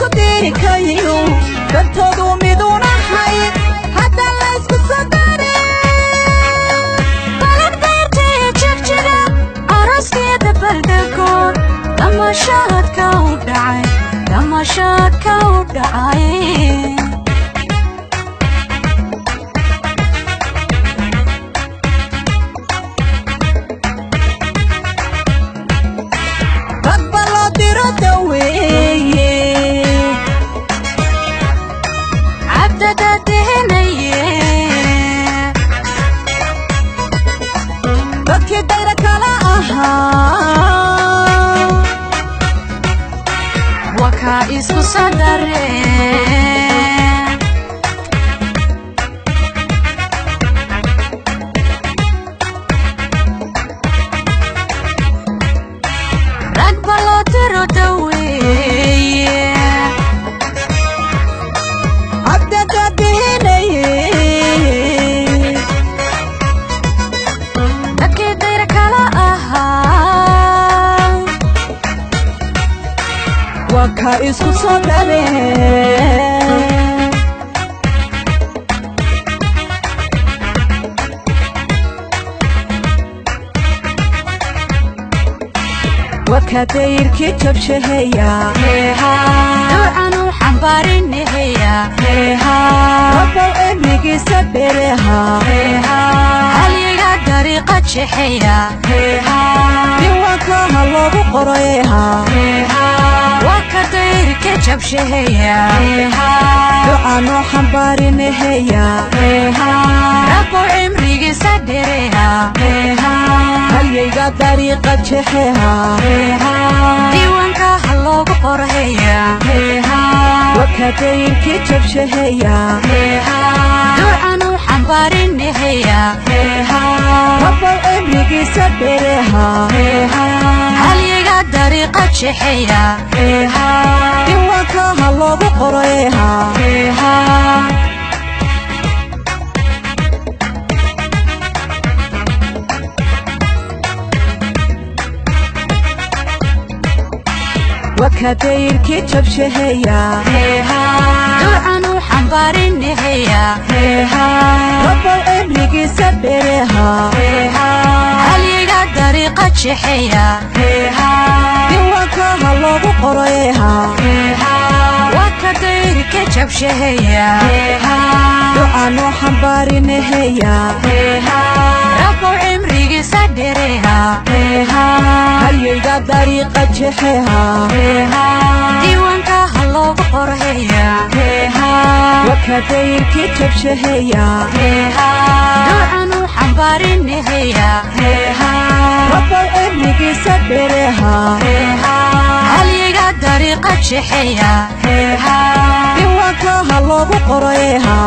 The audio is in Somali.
isku diri kayo dadtoodu miduna hay hadda la isku sadare balan beertay jigjiga araskeeda baldego damashadka u dhacay waka isku sadare rag balotiro daweeye abdada bihinaye dadkii dayra kala ahaa waka isku sadare waka dayrki jabshahaya ducanu xambaarinayaa waka emrigiisa bereha haliga dariiqa jexeya diiwaanka ha loogu qorayeha waka dayrki jabshahaya ducanu xambaarinayaa rabo emrigiisa bereha haliga dariiqa jexeha diiwaanka ha loogu qorayeya waka dayrki jabshahaya ducanu xambaarinayaa rabo emrigiisa bereha haliga dariiqa jexeya diiwaanka ha loogu qorayeha waka dayrki jabshahaya ducanu xambaarinayaa rabo emrigiisa bereha haliga dariiqa jexeya diiwaanka ha loogu qorayeha waka dayrki jabshahaya ducanu xambaarinayaa rabo emrigiisa bereha haliga dariiqa jexeha diiwaanka ha loogu qorayeya waka dayrki jabshahaya ducanu xambaarinayaa rabo emrigiisa bereha haliga dariiqa jexeya diiwaanka ha loogu qorayeha